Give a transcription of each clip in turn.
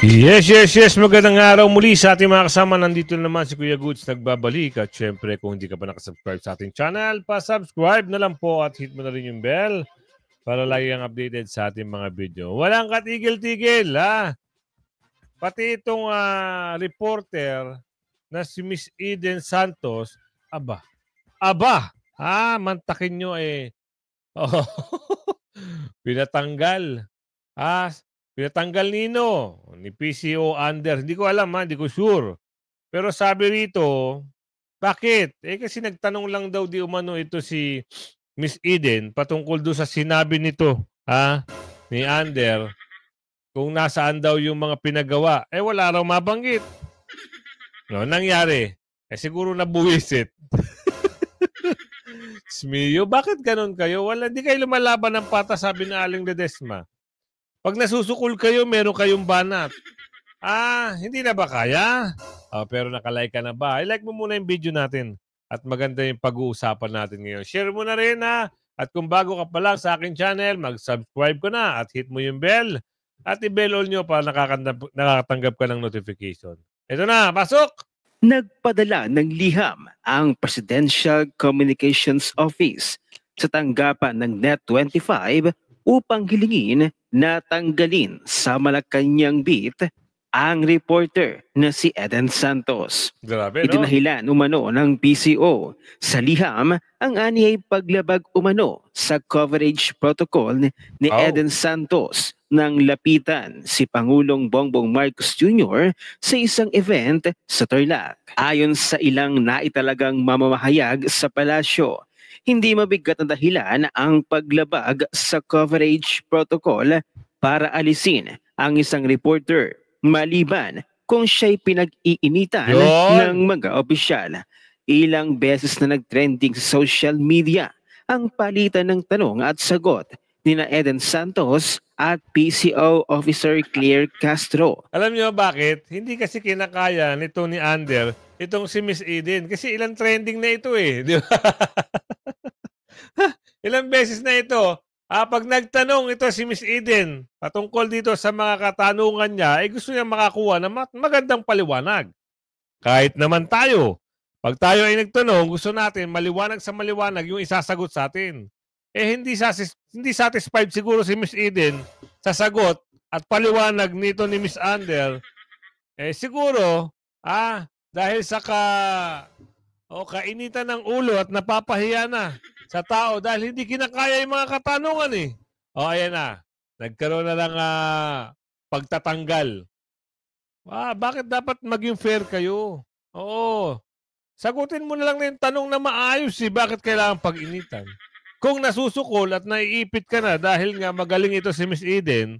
Yes. Magandang araw muli sa ating mga kasama. Nandito naman si Kuya Goods nagbabalik. At syempre, kung hindi ka pa nakasubscribe sa ating channel, pa-subscribe na lang po at hit mo na rin yung bell para lagi kang updated sa ating mga video. Walang katigil-tigil, ha? Pati itong reporter na si Miss Eden Santos, aba, mantakin nyo oh, pinatanggal. Pinatanggal nino ni PCO Under. Hindi ko alam, hindi ko sure. Pero sabi rito, bakit? Kasi nagtanong lang daw di umano ito si Miss Eden patungkol doon sa sinabi nito, ni Under, kung nasaan daw yung mga pinagawa. Wala raw mabanggit. No, nangyari. Siguro nabuwisit. Smiyo, bakit ganun kayo? Di kayo lumalaban ng pata, sabi ni Aling Ledesma. Pag nasusukol kayo, meron kayong banat. Hindi na ba kaya? Pero nakalike ka na ba? I-like mo muna yung video natin. At maganda yung pag-uusapan natin ngayon. Share mo na rin, ha? At kung bago ka pa lang sa aking channel, mag-subscribe ka na at hit mo yung bell. At i-bell all nyo para nakakatanggap ka ng notification. Ito na, pasok! Nagpadala ng liham ang Presidential Communications Office sa tanggapan ng Net25 upang hilingin na tanggalin sa Malacanang beat ang reporter na si Eden Santos. Grabe, no? Idinahilan umano ng PCO sa liham ang anyay paglabag umano sa coverage protocol ni Eden Santos nang lapitan si Pangulong Bongbong Marcos Jr. sa isang event sa Tarlac. Ayon sa ilang naitalagang mamamahayag sa palasyo, hindi mabigat na dahilan ang paglabag sa coverage protocol para alisin ang isang reporter maliban kung siya'y pinag-iinitan ng mga opisyal. Ilang beses na nag-trending sa social media ang palitan ng tanong at sagot nina Eden Santos at PCO Officer Claire Castro. Alam niyo bakit? Hindi kasi kinakaya nito ni Ander itong si Miss Eden kasi ilang trending na ito di ba? Ilang beses na ito. Pag nagtanong ito si Miss Eden patungkol dito sa mga katanungan niya, gusto niya makakuha ng magandang paliwanag. Kahit naman tayo, pag tayo ay nagtanong, gusto natin maliwanag sa maliwanag yung isasagot sa atin. Hindi satisfied siguro si Miss Eden sa sagot at paliwanag nito ni Miss Ander. Siguro, dahil sa kainitan ng ulo at napapahiya na sa tao dahil hindi kinakaya yung mga katanungan ayan na. Nagkaroon na lang pagtatanggal. Bakit dapat maging fair kayo? Oo. Sagutin mo na lang yung tanong na maayos Bakit kailangan pag-initan? Kung nasusukol at naiipit ka na dahil nga magaling ito si Miss Eden,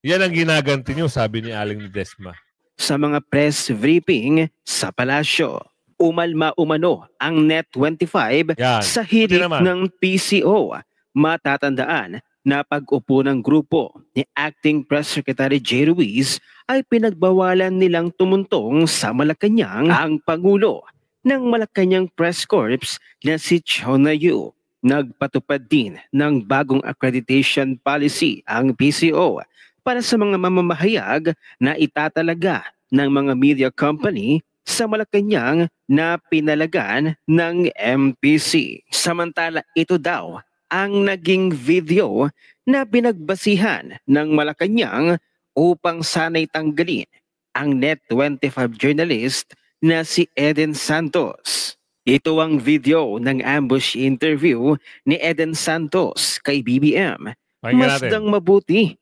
yan ang ginaganti nyo, sabi ni Aling Ledesma. Sa mga press briefing sa palasyo, umalma umano ang Net25 sa hirit ng PCO. Matatandaan na pag-upo ng grupo ni Acting Press Secretary J. Ruiz ay pinagbawalan nilang tumuntong sa Malacanang ang Pangulo ng Malacanang Press Corps na si Chona Yu. Nagpatupad din ng bagong accreditation policy ang PCO para sa mga mamamahayag na itatalaga ng mga media company sa Malacanang na pinalagan ng MPC. Samantala ito daw ang naging video na binagbasihan ng Malacanang upang sana'y tanggalin ang Net25 journalist na si Eden Santos. Ito ang video ng ambush interview ni Eden Santos kay BBM. Masdang mabuti.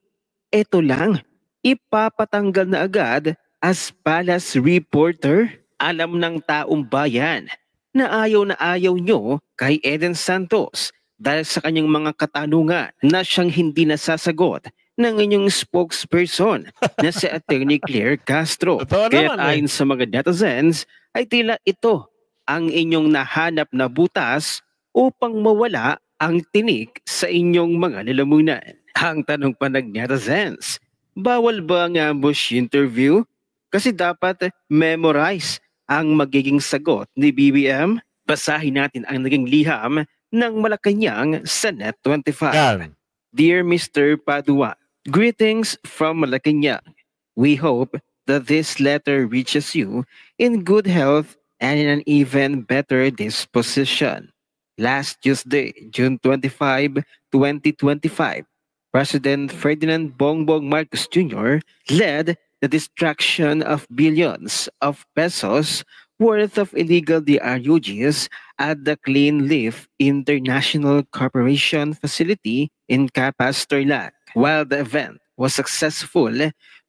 Ito lang, ipapatanggal na agad as palace reporter. Alam ng taong bayan na ayaw nyo kay Eden Santos dahil sa kanyang mga katanungan na siyang hindi nasasagot ng inyong spokesperson na si Attorney Claire Castro. Kaya ayon sa mga netizens ay tila ito ang inyong nahanap na butas upang mawala ang tinik sa inyong mga lalamunan. Ang tanong pa ng netizens, bawal ba ang ambush interview? Kasi dapat memorize ang magiging sagot ni BBM. Basahin natin ang naging liham ng Malacanang sa Net25. Dear Mr. Padua, Greetings from Malacanang. We hope that this letter reaches you in good health and in an even better disposition. Last Tuesday, June 25, 2025, President Ferdinand Bongbong Marcos Jr. led the destruction of billions of pesos worth of illegal DRUGs at the Clean Leaf International Corporation facility in Capas, Tarlac. While the event was successful,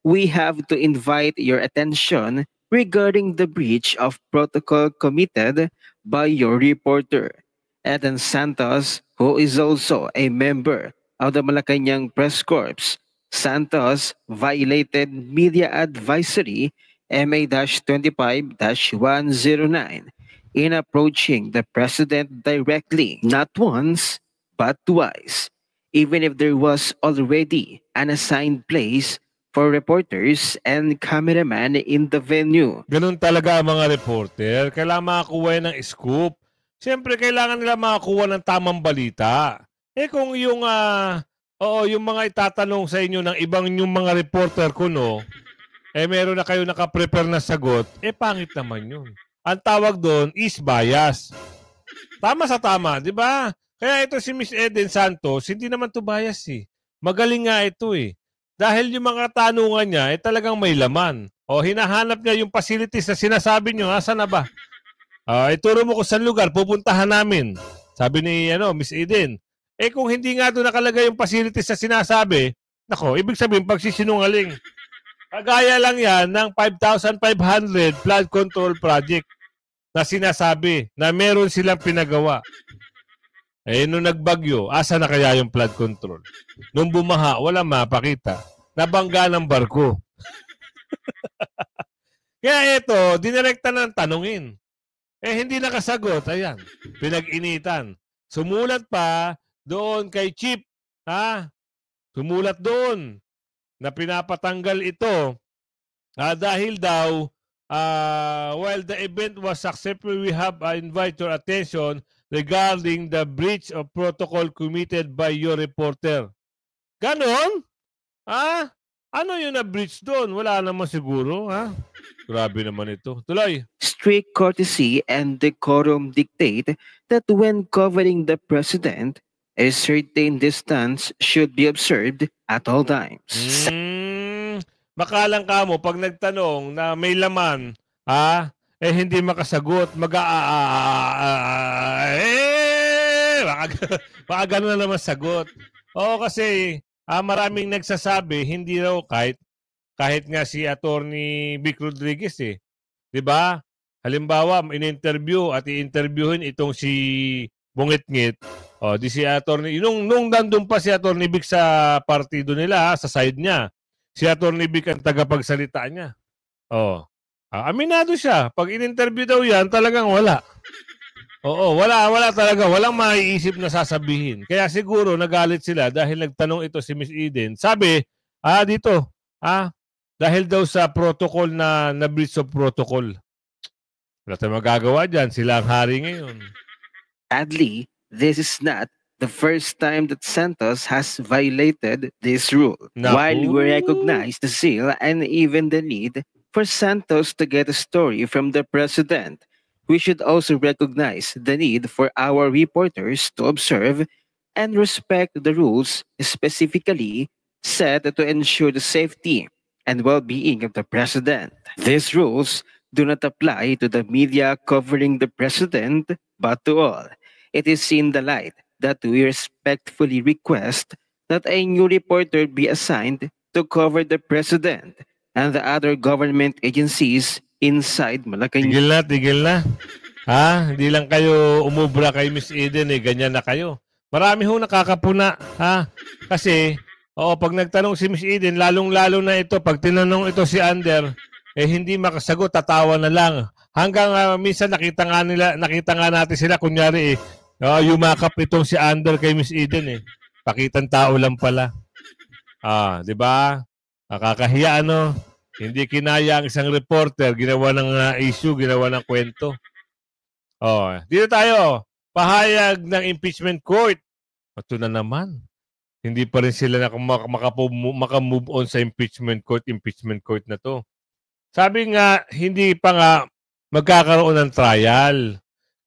we have to invite your attention regarding the breach of protocol committed by your reporter, Eden Santos, who is also a member of the Malacanang Press Corps. Santos violated Media Advisory MA-25-109 in approaching the President directly, not once, but twice, even if there was already an assigned place for reporters and cameraman in the venue. Ganun talaga ang mga reporter. Kailangan makakuha ng scoop. Siyempre, kailangan nila makakuha ng tamang balita. Kung yung, yung mga itatanong sa inyo ng ibang yung mga reporter kuno, meron na kayo nakaprepare na sagot, pangit naman yun. Ang tawag doon is bias. Tama sa tama, di ba? Kaya ito si Miss Eden Santos, hindi naman to bias eh. Magaling nga ito eh. Dahil yung mga tanungan niya, talagang may laman. Hinahanap niya yung facilities na sinasabi niyo, asan na ba? Ituro mo ko sa lugar, pupuntahan namin. Sabi ni Miss Eden. Kung hindi nga doon nakalagay yung facilities na sinasabi, nako, ibig sabihin pagsisinungaling. Kagaya lang yan ng 5,500 flood control project na sinasabi na meron silang pinagawa. Nung nagbagyo, asa na kaya yung flood control? Nung bumaha, wala mapakita. Nabangga ng barko. Kaya ito, dinirekta ng tanungin. Hindi nakasagot. Ayan, pinag-initan. Sumulat pa doon kay Chief. Sumulat doon na pinapatanggal ito dahil daw while the event was successful, we have invite your attention regarding the breach of protocol committed by your reporter. Ganon? Ano yung na-breach doon? Wala naman siguro, Grabe naman ito. Tuloy. Strict courtesy and decorum dictate that when covering the president, a certain distance should be observed at all times. Makalang ka mo, pag nagtanong na may laman, hindi makasagot, baka gano'n na naman sagot. Kasi maraming nagsasabi, hindi raw kahit nga si Attorney Vic Rodriguez 'di ba? Halimbawa, in-interview at i-interviewin itong si Bungitngit, di si Attorney, nung nandun pa si Attorney Vic sa partido nila, sa side niya, si Attorney Vic ang tagapagsalita niya. Aminado siya. Pag in-interview daw yan, talagang wala. Wala talaga. Walang maiisip na sasabihin. Kaya siguro nagalit sila dahil nagtanong ito si Miss Eden. Sabi, dito, dahil daw sa protocol na breach of protocol. Wala tayong magagawa dyan. Sila ang hari ngayon. Sadly, this is not the first time that Santos has violated this rule. While we recognize the zeal and even the need for Santos to get a story from the president, we should also recognize the need for our reporters to observe and respect the rules specifically set to ensure the safety and well-being of the president. These rules do not apply to the media covering the president, but to all. It is in the light that we respectfully request that a new reporter be assigned to cover the president and the other government agencies inside Malacanang. Tigil na. Hindi lang kayo umubra kay Miss Eden, ganyan na kayo. Marami hong nakakapuna, Kasi, pag nagtanong si Miss Eden, lalong-lalo na ito, pag tinanong ito si Ander, hindi makasagot, tatawa na lang. Hanggang minsan nakita nga natin sila, kunyari, yumakap itong si Ander kay Miss Eden, Pakitang tao lang pala. Di ba? Nakakahiya, Hindi kinaya ang isang reporter, ginawa ng issue, ginawa ng kwento. Dito tayo, pahayag ng impeachment court. Ito na naman. hindi pa rin sila makamove on sa impeachment court na to. Sabi nga, hindi pa nga magkakaroon ng trial.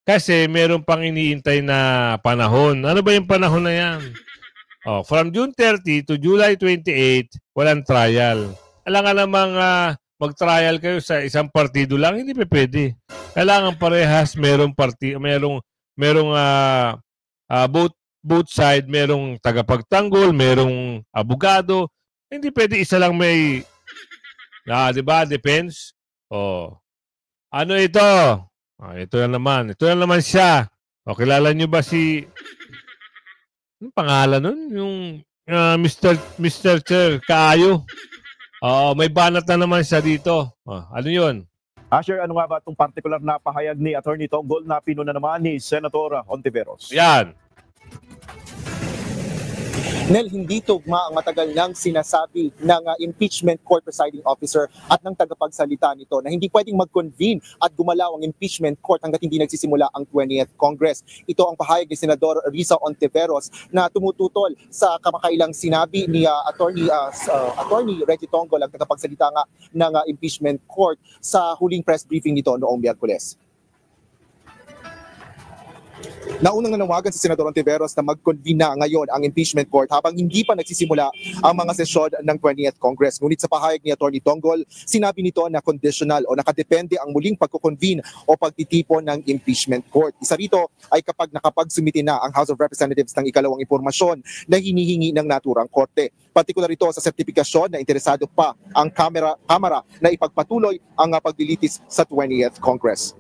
Kasi meron pang iniintay na panahon. Ano ba yung panahon na yan? From June 30 to July 28, walang trial. Alam namang mag-trial kayo sa isang partido lang, hindi pa pwede. Kailangan parehas merong both side, merong tagapagtanggol, merong abogado. Hindi pwede isa lang may di ba? Depends. Ano ito? Ito na naman. Ito na naman siya. Kilala niyo ba si anong pangalan nun? Yung Mr. Chair Kaayo. May banat na naman siya dito. Ano yun? Asher, ano nga ba itong particular na pahayag ni Attorney Tonggol na pinuna naman ni Senator Hontiveros? Yan. Nel, hindi tugma ang matagal nang sinasabi ng impeachment court presiding officer at ng tagapagsalita nito na hindi pwedeng mag-convene at gumalaw ang impeachment court hanggat hindi nagsisimula ang 20th Congress. Ito ang pahayag ni Senador Risa Hontiveros na tumututol sa kamakailang sinabi ni Attorney Reggie Tonggol, ang tagapagsalita nga ng impeachment court sa huling press briefing nito noong Miyerkules. Naunang nanawagan si Senador Hontiveros na mag-convene na ngayon ang impeachment court habang hindi pa nagsisimula ang mga sesyon ng 20th Congress. Ngunit sa pahayag ni Attorney Tonggol, sinabi nito na conditional o nakadepende ang muling pagko-convene o pagtitipon ng impeachment court. Isa rito ay kapag nakapagsumite na ang House of Representatives ng ikalawang impormasyon na hinihingi ng naturang korte. Partikular ito sa sertipikasyon na interesado pa ang Kamara na ipagpatuloy ang paglilitis sa 20th Congress.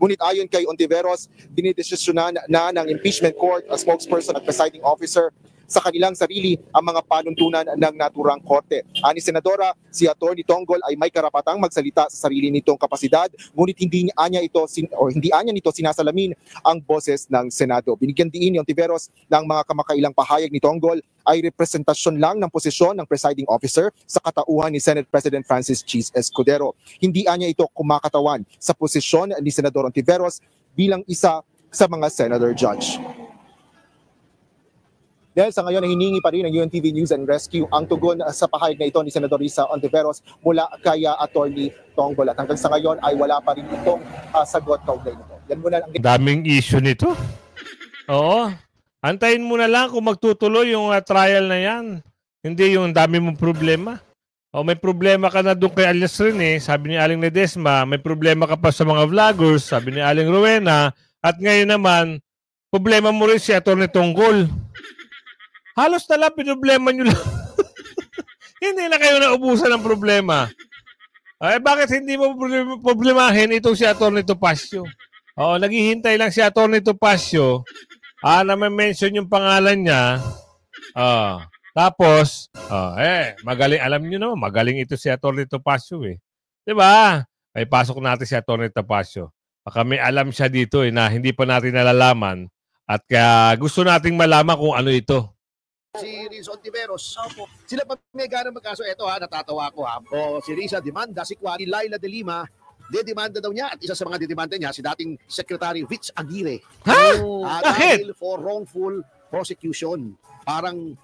Ngunit ayon kay Hontiveros, dinidesisyonan na ng impeachment court, a spokesperson at presiding officer sa kanilang sarili ang mga panuntunan ng naturang korte. Ani Senadora, si Attorney Tonggol ay may karapatang magsalita sa sarili nitong kapasidad, ngunit hindi anya nito sinasalamin ang boses ng Senado. Binigyan diin ni Hontiveros ng mga kamakailang pahayag ni Tonggol ay representasyon lang ng posisyon ng presiding officer sa katauhan ni Senate President Francis Cheese Escudero. Hindi anya ito kumakatawan sa posisyon ni Senador Hontiveros bilang isa sa mga Senator Judge. Dahil sa ngayon, hiningi pa rin ng UNTV News and Rescue ang tugon sa pahayag na ito ni Senador Risa Hontiveros mula kay Attorney Tonggol. At hanggang sa ngayon ay wala pa rin itong sagot kaugnay nito. Yan muna ang daming issue nito. Oo. Antayin mo na lang kung magtutuloy yung trial na yan. Hindi yung dami mong problema. May problema ka na doon kay alias Rene, sabi ni Aling Ledesma. May problema ka pa sa mga vloggers, sabi ni Aling Rowena. At ngayon naman, problema mo rin si Attorney Tonggol. Halos na lang, pinoblema nyo lang. Hindi na kayo naubusan ng problema. Bakit hindi mo problemahin itong si Atty. Topacio? Naghihintay lang si Atty. Topacio na may mention yung pangalan niya. Tapos, magaling, alam nyo naman, magaling ito si Atty. Topacio eh. Diba? Ay, pasok natin si Atty. Topacio. Baka may alam siya dito na hindi pa natin nalalaman at kaya gusto nating malaman kung ano ito. Si Risa Hontiveros, sila pa may gana magkaso. Ito natatawa ako si Risa demanda si Kwari Laila de Lima, demanda daw niya at isa sa mga didemanda niya si dating Secretary Vitz Aguirre. Dahil for wrongful prosecution. Parang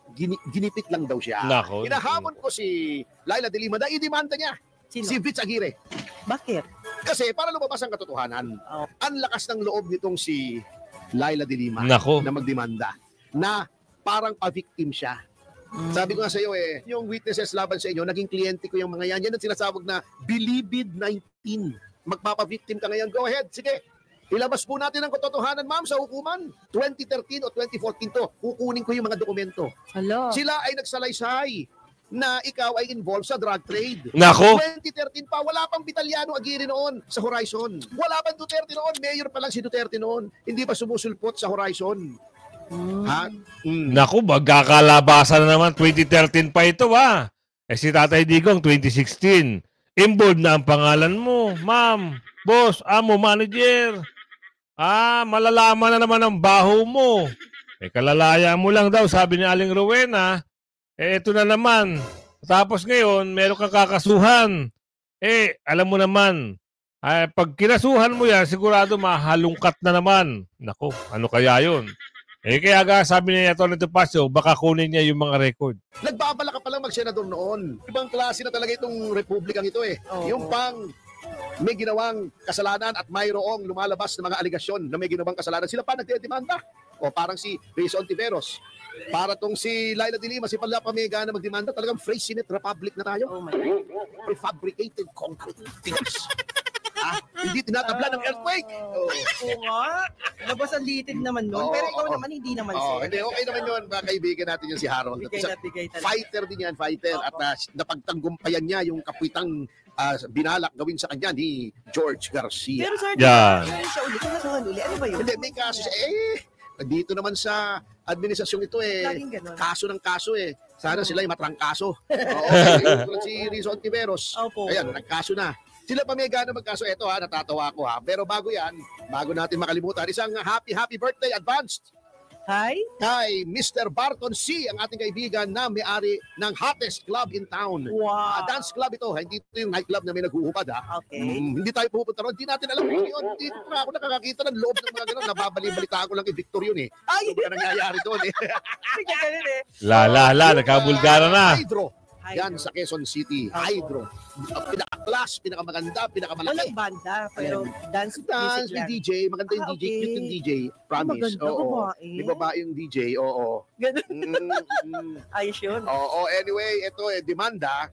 ginipit lang daw siya. Hinahamon ko si Laila de Lima na i-demanda niya. Sino? Si Vitz Aguirre. Bakit? Kasi para lumabas ang katotohanan. Ang lakas ng loob nitong si Laila de Lima na magdemanda na parang pa-victim siya. Sabi ko nga sa iyo yung witnesses laban sa inyo, naging kliyente ko yung mga yan. Yan ang sinasabog na Bilibid 19. Magpapa-victim ka ngayon. Go ahead, sige. Ilabas po natin ang katotohanan, ma'am, sa hukuman. 2013 o 2014 to. Kukunin ko yung mga dokumento. Hello. Sila ay nagsalaysay na ikaw ay involved sa drug trade. 2013 pa, wala pang Vitaliano Aguirre noon sa Horizon. Wala pang Duterte noon. Mayor pa lang si Duterte noon. Hindi pa sumusulpot sa Horizon. Naku, magkakalabasan na naman. 2013 pa ito si Tatay Digong 2016. Involved na ang pangalan mo, ma'am, boss, amo, manager. Malalaman na naman ang baho mo. Kalalaya mo lang daw, sabi ni Aling Rowena. Ito na naman. Tapos ngayon, meron kang kakasuhan. Alam mo naman, pag kinasuhan mo yan, sigurado mahalungkat na naman. Naku, ano kaya yun? Kaya nga sabi niya Atty. Topacio, baka kunin niya yung mga record. Nagbabala ka palang mag-senador noon. Ibang klase na talaga itong republikang ito eh. Yung pang may ginawang kasalanan at mayroong lumalabas na mga aligasyon na may ginawang kasalanan, sila pa nagdedemanda. O parang si Risa Ontiveros. Para tong si Laila de Lima, si Pala Pamega na magdemanda, talagang phrase Senate Republic na tayo. Oh my God. Prefabricated concrete things. Hindi tinatabla ng earthquake. Oo nga. Labas ang litid naman nun. Pero ikaw naman, hindi naman sir. Hindi, okay naman yun. Mga kaibigan natin yun si Harold. Bigay na bigay talaga. Fighter din yan, fighter. At napagtanggumpayan niya yung kapitang binalak gawin sa kanya ni George Garcia. Pero sir, Yeah. ano siya uli? Kinasuhan uli. Ano ba yun? Hindi, may kaso siya. Dito naman sa administrasyon ito Laging ganun. kaso ng kaso Sana sila yung matrangkaso. Oo, tulad si Risa Ontiveros. Opo. Ayan, nagkaso na. Sila pa may gana magkaso. Ito natatawa ko Pero bago yan, bago natin makalimutan, isang happy birthday advanced. Hi. Kay Mr. Barton C, ang ating kaibigan na may-ari ng hottest club in town. Wow. Dance club ito, hindi ito yung nightclub na may naghuhubad Okay. Hindi tayo pupunta ron, hindi natin alam kung yun. Hindi pa ako nakakakita ng loob ng mga gano'n. Nababali-balita ko lang kay Victor yun Ay! Ano nangyayari doon Sige, ganun Nagkabulgara na. Hydro. Yan sa Quezon City. Hydro. Pinaka-class, pinakamaganda, pinakamalaki. Walang banda, pero dance Dance, music may lang. DJ, maganda yung DJ, Okay. cute yung DJ, promise. Maganda, babae. May babae yung DJ, oo. Ganun. Ayos yun. Anyway, ito demanda.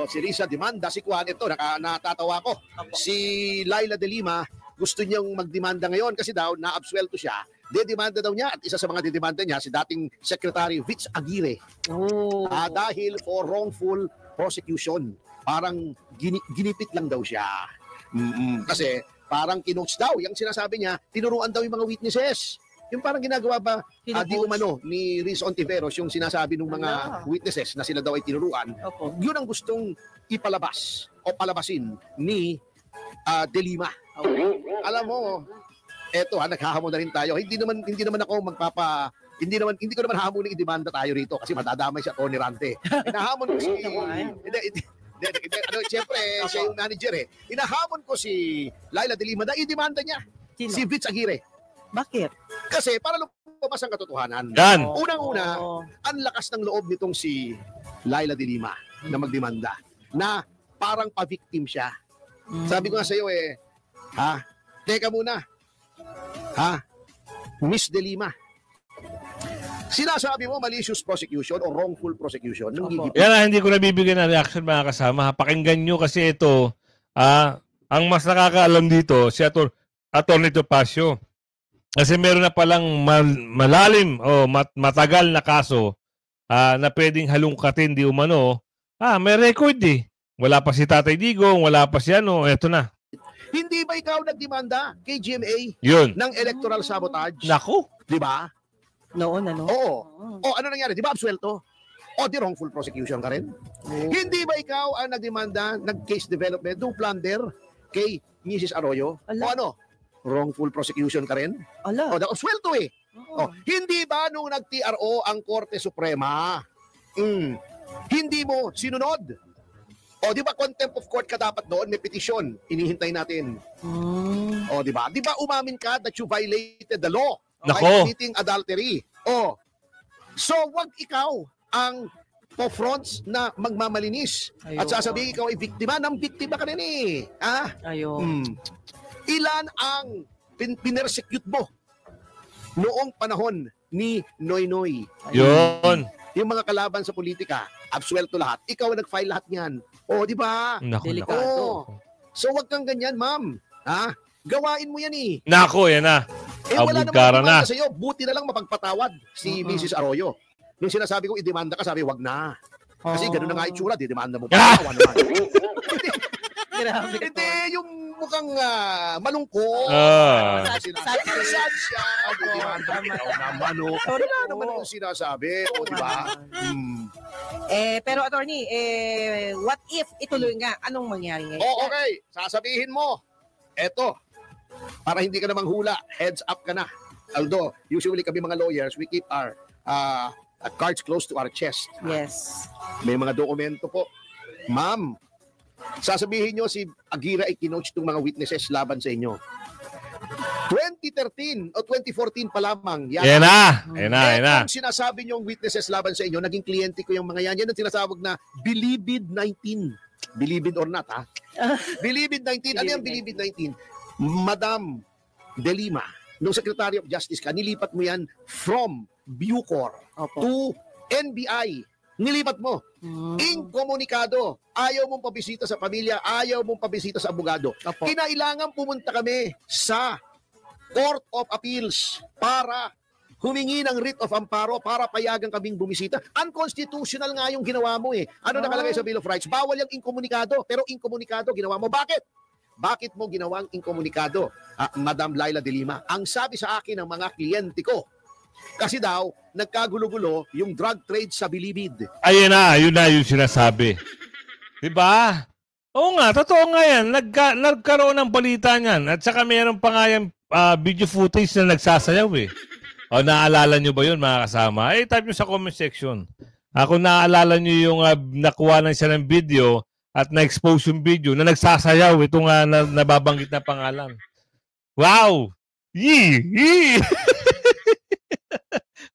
Si Risa demanda, si Juan ito, natatawa ko. Si Laila de Lima, gusto niyang magdemanda ngayon kasi daw naabsuelto siya. Dedemanda daw niya at isa sa mga dedemanda niya si dating Secretary Vitz Aguirre. Dahil for wrongful prosecution. Parang ginipit lang daw siya. Kasi parang kinoach daw. Yung sinasabi niya, tinuruan daw yung mga witnesses. Yung parang ginagawa ba di umano ni Risa Ontiveros yung sinasabi ng mga witnesses na sila daw ay tinuruan. Yun ang gustong ipalabas o palabasin ni de Lima. Alam mo, eto naghahamon na rin tayo. Hindi naman ako hindi ko naman hamonin i-demanda tayo rito kasi madadamay siya Tony Rante. Hinahamon ko si siyempre siya yung manager Hinahamon ko si Laila de Lima na i-demanda niya si Vitz Aguirre. Bakit? Kasi para lumabas ang katotohanan. Yan. Unang-una, ang lakas ng loob nitong si Laila de Lima na magdemanda na parang pa-victim siya. Sabi ko nga sa iyo teka muna. Miss de Lima. Sinasabi mo malicious prosecution o wrongful prosecution. Yan hindi ko nabibigyan ng reaction mga kasama. Pakinggan nyo kasi ito, ang mas nakakaalam dito, si Atty. Topacio. Kasi meron na palang malalim o matagal na kaso na pwedeng halungkatin di umano. May record Wala pa si Tatay Digong, wala pa si eto na. Hindi ba ikaw nagdemanda kay GMA Yun. ng electoral sabotage? Naku. Di ba? Noon, Oo. Ano nangyari? Di ba absuelto? O di wrongful prosecution ka rin? Hindi ba ikaw ang nagdemanda, nag-case development, do plunder kay Mrs. Arroyo? O wrongful prosecution ka rin? O da absuelto hindi ba nung nag-TRO ang Korte Suprema, hindi mo sinunod? O di ba contempt of court ka dapat doon, may petisyon, inihintay natin. O di ba? Di ba umamin ka that you violated the law by committing adultery? So wag ikaw ang po-fronts na magmamalinis at sasabihin ikaw ay biktima ng biktima ka rin Ilan ang pinersecute mo noong panahon ni Noynoy? Yun. Yung mga kalaban sa politika, absuelto lahat. Ikaw ang nag-file lahat niyan. Di ba? Delikado. So wag kang ganyan, ma'am. Gawain mo yan Nako, yan na. Wala Abulgara namang na. sa'yo. Buti na lang mapagpatawad si Mrs. Arroyo. Nung sinasabi ko i-demanda ka, sabi wag na. Kasi gano'n na nga itsura, di-demanda mo pa. Hindi, yung mukhang malungkot. Sad siya. Wala naman akong sinasabi. Di ba? Pero attorney, what if ituloy nga? Anong mangyari ngayon? Okay. Sasabihin mo. Eto. Para hindi ka namang hula. Heads up ka na. Although, usually kami mga lawyers, we keep our cards close to our chest. Yes. May mga dokumento po. Ma'am, sasabihin nyo si Aguirre ay kinoach itong mga witnesses laban sa inyo. 2013 o 2014 pa lamang. Yan na. Kung sinasabi niyong witnesses laban sa inyo, naging kliyente ko yung mga yan. Yan ang sinasabog na Bilibid 19. Believe it or not, ha? Believe it 19. Ano yung Believe it 19? Madam De Lima, nung Secretary of Justice ka, nilipat mo yan from Bucor to NBI. Nilipat mo. Inkomunikado. Ayaw mong pabisita sa pamilya, ayaw mong pabisita sa abogado. Kinailangan pumunta kami sa Court of Appeals para humingi ng writ of amparo para payagan kaming bumisita. Unconstitutional nga yung ginawa mo eh. Ano nakalagay sa Bill of Rights? Bawal yung inkomunikado, pero inkomunikado ginawa mo. Bakit? Bakit mo ginawang inkomunikado, Madam Laila De Lima? Ang sabi sa akin ng mga kliyente ko, kasi daw, nagkagulo-gulo yung drug trade sa Bilibid. Ayun na yung sinasabi. Diba? Oo nga, totoo nga yan. Nagkaroon ng balita niyan. At saka mayroon pa nga yung video footage na nagsasayaw eh. O naaalala nyo ba yun mga kasama? Type nyo sa comment section. Kung naaalala nyo yung nakuha lang siya ng video at na-expose yung video na nagsasayaw itong nababanggit na pangalan. Wow! Yee!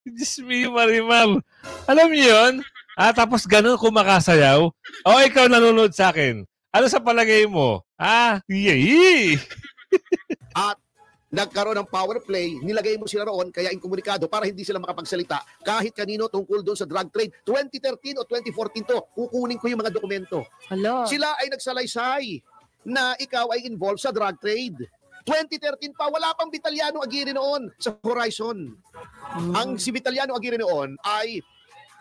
Diyos me, Marimar. Alam niyo yun? Tapos ganun kumakasayaw. O ikaw nanonood sa akin. Ano sa palagay mo? Yee! At nagkaroon ng power play, nilagay mo sila roon, kaya inkomunikado para hindi sila makapagsalita kahit kanino tungkol doon sa drug trade. 2013 o 2014 to, kukunin ko yung mga dokumento. Hello. Sila ay nagsalaysay na ikaw ay involved sa drug trade. 2013 pa, wala pang Vitaliano Aguirre noon sa Horizon. Ang si Vitaliano Aguirre noon ay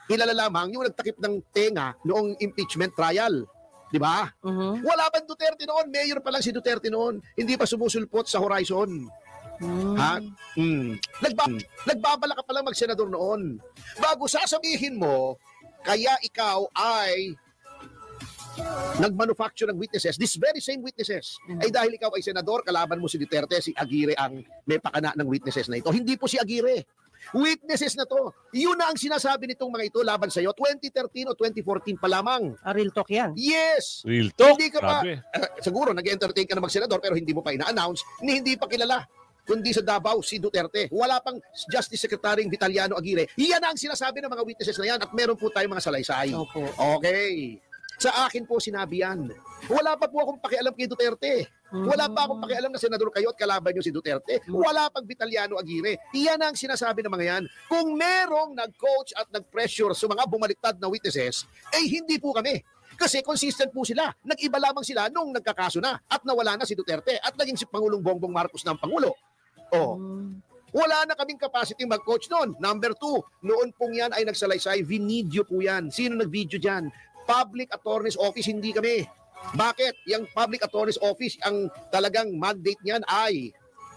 kilala lamang yung nagtakip ng tenga noong impeachment trial. Di ba? Wala pang Duterte noon. Mayor pa lang si Duterte noon. Hindi pa sumusulpot sa Horizon. Nagbabala ka pa lang mag-senador noon. Bago sasabihin mo, kaya ikaw ay nag-manufacture ng witnesses, this very same witnesses, ay dahil ikaw ay senador, kalaban mo si Duterte, si Aguirre ang may pakana ng witnesses na ito. Hindi po si Aguirre. Witnesses na to. Yun na ang sinasabi nitong mga ito laban sa'yo. 2013 o 2014 pa lamang. Real talk yan. Yes. Real talk? Hindi ka pa, siguro nag-entertain ka na mag-senador pero hindi mo pa ina-announce, hindi pa kilala. Kundi sa Davao, si Duterte. Wala pang Justice Secretary Vitaliano Aguirre. Yan ang sinasabi ng mga witnesses na yan at meron po tayong mga salaysay. Okay. Sa akin po sinabi yan. Wala pa po akong pakialam kay Duterte. Wala pa akong pakialam na senador kayo at kalaban nyo si Duterte. Wala pang Vitaliano Aguirre. Iyan ang sinasabi ng mga yan. Kung merong nag-coach at nag-pressure sa mga bumaliktad na witnesses, eh hindi po kami. Kasi consistent po sila. Nag-iba lamang sila nung nagkakaso na at nawala na si Duterte at naging si Pangulong Bongbong Marcos na ang Pangulo. Wala na kaming capacity mag-coach noon. Number 2, noon pong yan ay nagsalaysay. Vinidyo po yan. Sino nag-video dyan? Public Attorney's Office, hindi kami. Bakit? Yung Public Attorney's Office, ang talagang mandate niyan ay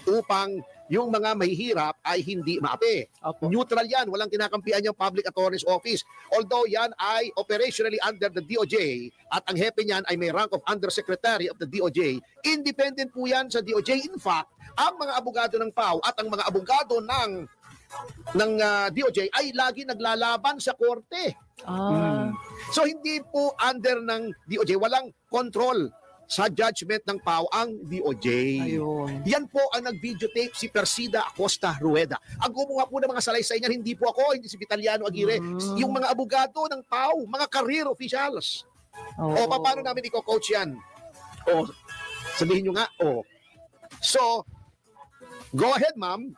upang yung mga mahihirap ay hindi maapi. Neutral yan, walang kinakampihan yung Public Attorney's Office. Although yan ay operationally under the DOJ at ang hepe niyan ay may rank of Undersecretary of the DOJ, independent po yan sa DOJ. In fact, ang mga abogado ng PAO at ang mga abogado ng DOJ ay lagi naglalaban sa korte. So hindi po under ng DOJ, walang control sa judgment ng PAO ang DOJ. Ayun. Yan po ang nag-videotape si Persida Acosta Rueda. Ang gumawa po ng mga salaysay niyan, hindi po ako, hindi si Vitaliano Aguirre. Yung mga abogado ng PAO, mga career officials. O paano namin i-coach yan? O sabihin nyo nga, So, go ahead ma'am.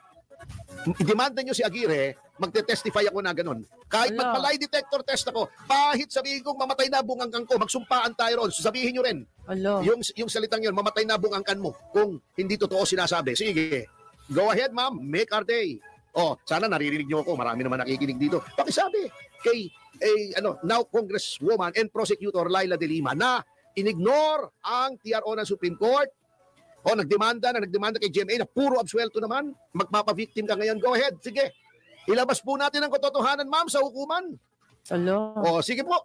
I-demanda nyo si Aguirre, magte-testify ako na ganun. Kahit magpa-lie detector test ako, kahit sabihin kong mamatay na bungangkan ko, magsumpaan tayo ron, sabihin nyo rin. Yung salitang yun, mamatay na bungangkan mo, kung hindi totoo sinasabi. Sige, go ahead ma'am, make our day. Sana naririnig nyo ako, marami naman nakikinig dito. Pakisabi kay now Congresswoman and Prosecutor Laila De Lima na inignore ang TRO ng Supreme Court. Nagdemanda kay GMA na puro absuelto naman. Magpapa-victim ka ngayon. Go ahead. Sige. Ilabas po natin ang katotohanan, ma'am, sa hukuman. Sige po.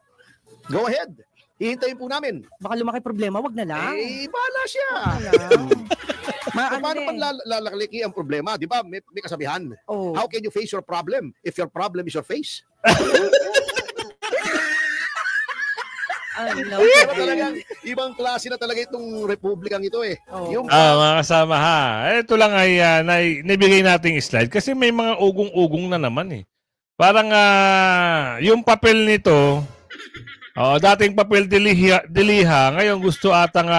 Go ahead. Hihintayin po namin. Baka lumaki problema, wag na lang. Bahala siya. Paano pag lalaki ang problema? Di ba? May kasabihan. How can you face your problem if your problem is your face? Pero talagang ibang klase na talaga itong republikang ito eh. Oh. Mga kasama ha. Ito lang ay nabigay nating slide kasi may mga ugong-ugong na naman eh. Parang yung papel nito, dating papel diliha, ngayon gusto atang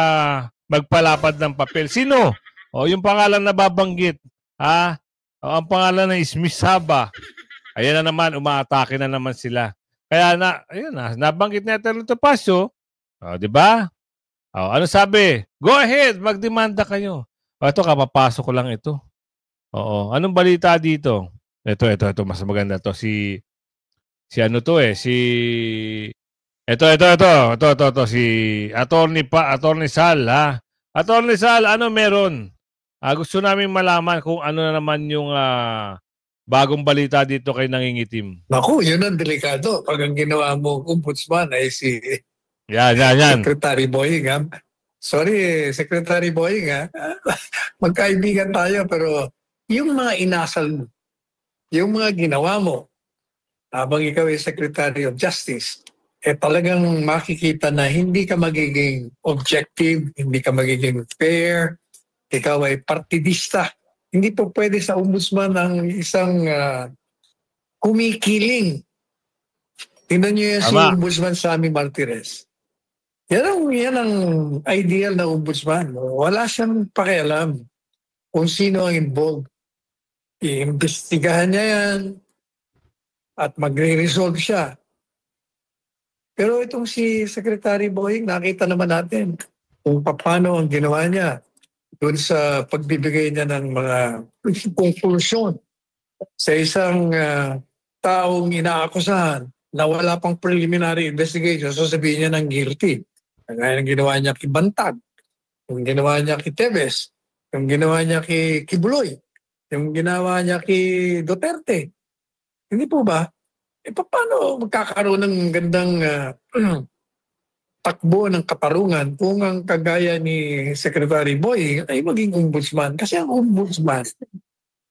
magpalapad ng papel. Sino? Yung pangalan na babanggit. Ang pangalan is Miss Haba. Ayan na naman, umaatake na naman sila. Kaya nabanggit ni Atty. Topacio, di ba? Ano sabi? Go ahead, magdemanda kayo. Ito, kapapasok ko lang ito. Anong balita dito? Ito, mas maganda to. Si Attorney Sal, ha? Attorney Sal, ano meron? Gusto namin malaman kung ano na naman yung bagong balita dito kay Nangingitim. Naku, yun ang delikado. Pag ang ginawa mo ombudsman ay si Yan. Secretary Boying. Sorry, Secretary Boying. Magkaibigan tayo pero yung mga inasal mo, yung mga ginawa mo habang ikaw ay Secretary of Justice, talagang makikita na hindi ka magiging objective, hindi ka magiging fair, ikaw ay partidista. Hindi po pwede sa ombudsman ang isang kumikiling. Tingnan niyo yan si Ombudsman Sammy Martirez. Yan ang ideal na ombudsman. Wala siyang pakialam kung sino ang involved. Iimbestigahan niya yan at magre-resolve siya. Pero itong si Secretary Boying, nakita naman natin kung paano ang ginawa niya doon sa pagbibigay niya ng mga conclusion sa isang taong inaakusahan na wala pang preliminary investigation, so sabihin niya ng guilty. Kaya ang ginawa niya kay Bantag, yung ginawa niya kay Teves, yung ginawa niya kay Kibuloy, yung ginawa niya kay Duterte. Hindi po ba? Paano magkakaroon ng gandang takbo ng katarungan kung ang kagaya ni Secretary Boy ay maging ombudsman? Kasi ang ombudsman,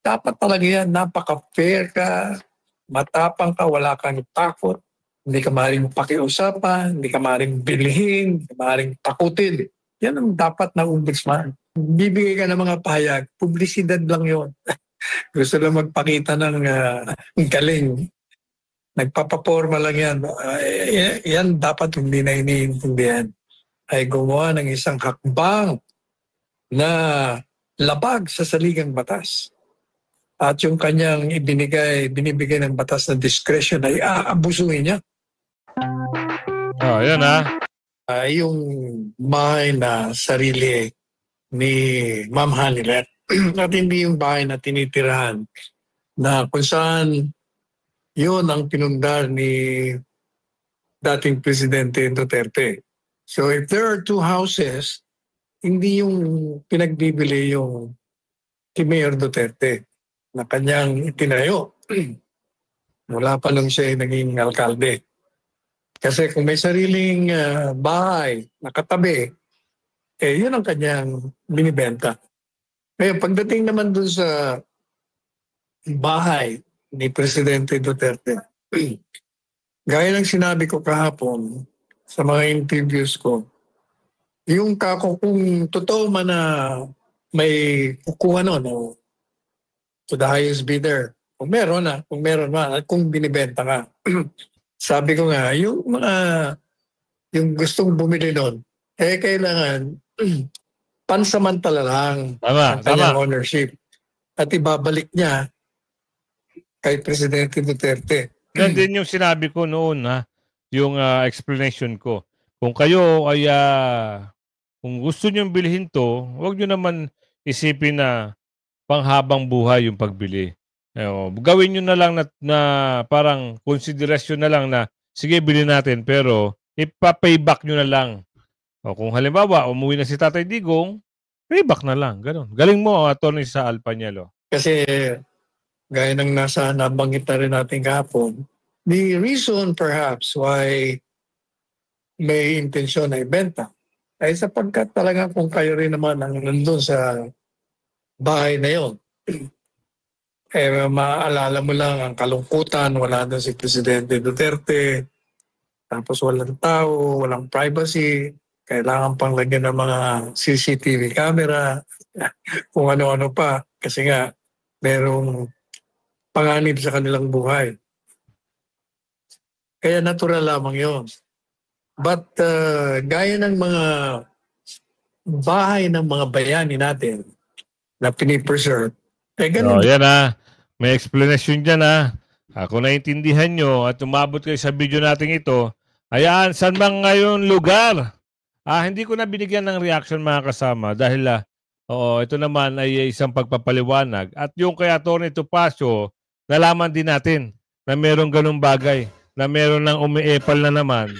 dapat talaga yan, napaka-fair ka, matapang ka, wala kang takot, hindi ka maaaring pakiusapan, hindi ka maaaring bilhin, hindi ka maaaring takutin. Yan ang dapat na ombudsman. Bibigay ka ng mga pahayag, publisidad lang yon. Gusto lang magpakita ng galing. Nagpapaporma lang yan. Yan dapat hindi na iniintindihan. Ay gumawa ng isang hakbang na labag sa saligang batas. At yung kanyang binibigay ng batas na discretion ay aabusuhin niya. Yan yung bahay na sarili ni Ma'am Hanilet at hindi yung bahay na tinitirahan na kung saan yun ang pinundar ni dating Presidente Duterte. So if there are two houses, hindi yung pinagbibili yung kay Mayor Duterte na kanyang itinayo. Mula pa lang siya naging alkalde. Kasi kung may sariling bahay na katabi, yun ang kanyang binibenta. Ngayon, pagdating naman dun sa bahay ni Presidente Duterte, gaya ng sinabi ko kahapon sa mga interviews ko, yung kung totoo man na may kukuha no, to the highest bidder, kung meron man, at kung binibenta ka. Sabi ko nga, yung gustong bumili nun, kailangan pansamantala lang ang kanyang ownership. At ibabalik niya kay Presidente Duterte. Yan din yung sinabi ko noon, yung explanation ko. Kung kayo ay, kung gusto nyo bilhin to, huwag nyo naman isipin na panghabang buhay yung pagbili. Gawin nyo na lang na parang konsiderasyon na lang na sige, bilhin natin, pero ipapayback nyo na lang. Kung halimbawa, umuwi na si Tatay Digong, payback na lang. Ganun. Galing mo, Atty. Sal Panielo. Kasi gaya ng nabanggit na rin natin kahapon, the reason perhaps why may intensyon na ibenta ay sapagkat talaga kung kayo rin naman ang nandun sa bahay na yun, maaalala mo lang ang kalungkutan, wala na si Presidente Duterte, tapos walang tao, walang privacy, kailangan pang lagyan ng mga CCTV camera, kung ano-ano pa, kasi nga merong panganib sa kanilang buhay. Kaya natural lamang yun. But gaya ng mga bahay ng mga bayani natin na pinipreserve, ganun. Yan may explanation dyan Kung naintindihan nyo at umabot kayo sa video natin ito, ayan, saan bang ngayon lugar? Hindi ko na binigyan ng reaction mga kasama dahil ito naman ay isang pagpapaliwanag. At yung kay Atty. Topacio, nalaman din natin na merong ganung bagay, na meron ng umiepal na naman.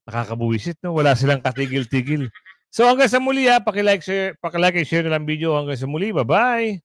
Nakakabuwisit, no? Wala silang katigil-tigil. So hanggang sa muli, pakilike and share na lang video. Hanggang sa muli, bye-bye!